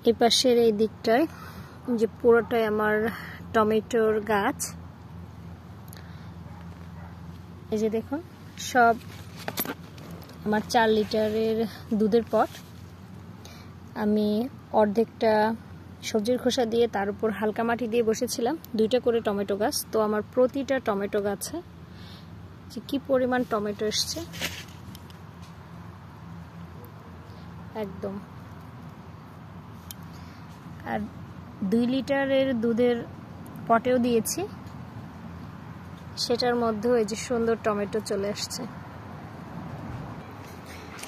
এই পাশের এই দিকটায় যে পুরোটাই আমার টমেটোর গাছ। এই যে দেখুন, সব আমার 4 লিটারের দুধের পট। আমি অর্ধেকটা সবজির খোসা দিয়ে তার উপর হালকা মাটি দিয়ে বসেছিলাম, 2টা করে টমেটো গাছ। তো আমার প্রতিটা টমেটো গাছে যে কি পরিমাণ টমেটো এসছে একদম। আর 2 লিটারের দুধের পটেও দিয়েছি, সেটার মধ্যেও এই যে সুন্দর টমেটো চলে আসছে।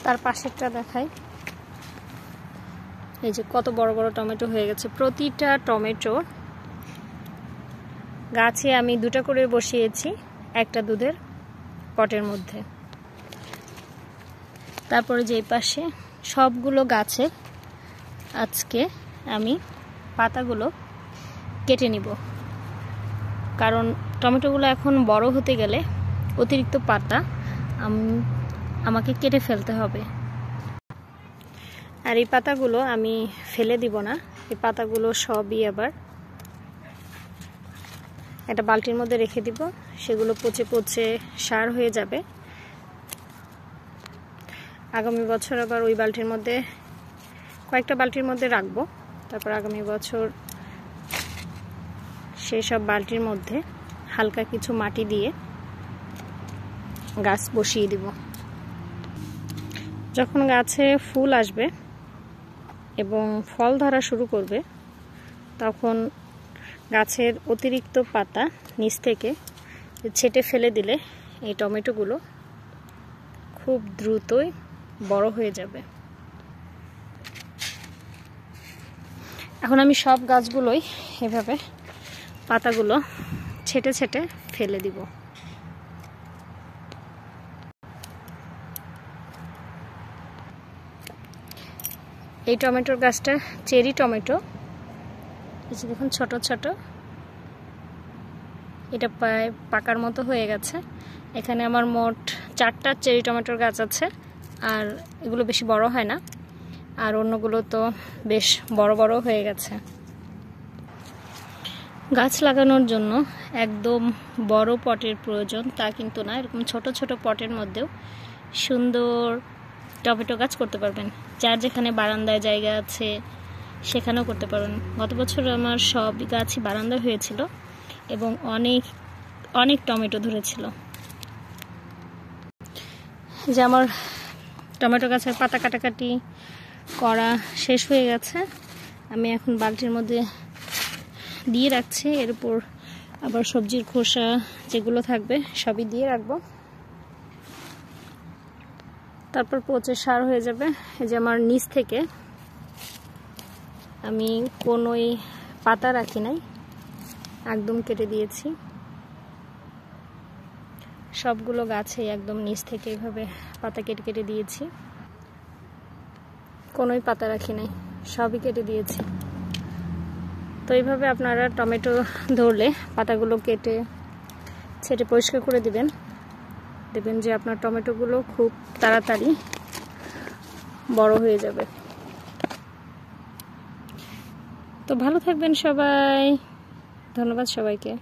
তার পাশেরটা দেখাই, এই যে কত বড় বড় টমেটো হয়ে গেছে। প্রতিটা টমেটো গাছে আমি 2টা করে বসিয়েছি একটা দুধের পটের মধ্যে। তারপরে যে পাশে সবগুলো গাছে আজকে আমি পাতাগুলো কেটে নিব, কারণ টমেটোগুলো এখন বড় হতে গেলে অতিরিক্ত পাতা আমাকে কেটে ফেলতে হবে। আর এই পাতাগুলো আমি ফেলে দিব না, এই পাতাগুলো সবই আবার একটা বালতির মধ্যে রেখে দিব, সেগুলো পচে পচে সার হয়ে যাবে। আগামী বছর আবার ওই বালতির মধ্যে, কয়েকটা বালতির মধ্যে রাখবো। তারপর আগামী বছর সেই সব বালতির মধ্যে হালকা কিছু মাটি দিয়ে গাছ বসিয়ে দিব। যখন গাছে ফুল আসবে এবং ফল ধরা শুরু করবে, তখন গাছের অতিরিক্ত পাতা নিচ থেকে ছেঁটে ফেলে দিলে এই টমেটোগুলো খুব দ্রুতই বড় হয়ে যাবে। এখন আমি সব গাছগুলোই এভাবে পাতাগুলো ছেটে ছেটে ফেলে দিব। এই টমেটোর গাছটা চেরি টমেটো, এই যে দেখুন ছোট ছোট, এটা প্রায় পাকার মতো হয়ে গেছে। এখানে আমার মোট 4টা চেরি টমেটোর গাছ আছে, আর এগুলো বেশি বড় হয় না, আর অন্যগুলো তো বেশ বড় বড় হয়ে গেছে। গাছ লাগানোর জন্য একদম বড় পটের প্রয়োজন তা কিন্তু না, এরকম ছোট ছোট পটের মধ্যেও সুন্দর টমেটো গাছ করতে পারবেন। যার যেখানে বারান্দায় জায়গা আছে সেখানেও করতে পারবেন। গত বছর আমার সব গাছই বারান্দা হয়েছিল এবং অনেক অনেক টমেটো ধরেছিল। যে আমার টমেটো গাছের পাতা কাটাকাটি করা শেষ হয়ে গেছে, আমি এখন বালতির মধ্যে দিয়ে রাখছি। এর উপর আবার সবজির খোসা যেগুলো থাকবে সবই দিয়ে রাখবো, তারপর পচে সার হয়ে যাবে। এই যে আমার নিচ থেকে আমি কোনোই পাতা রাখি নাই, একদম কেটে দিয়েছি। সবগুলো গাছে একদম নিচ থেকে এইভাবে পাতা কেটে কেটে দিয়েছি, কোনোই পাতা রাখি নাই, সবই কেটে দিয়েছি। তো এইভাবে আপনারা টমেটো ধরলে পাতাগুলো কেটে ছেটে পরিষ্কার করে দিবেন, দেখবেন যে আপনার টমেটোগুলো খুব তাড়াতাড়ি বড় হয়ে যাবে। তো ভালো থাকবেন সবাই, ধন্যবাদ সবাইকে।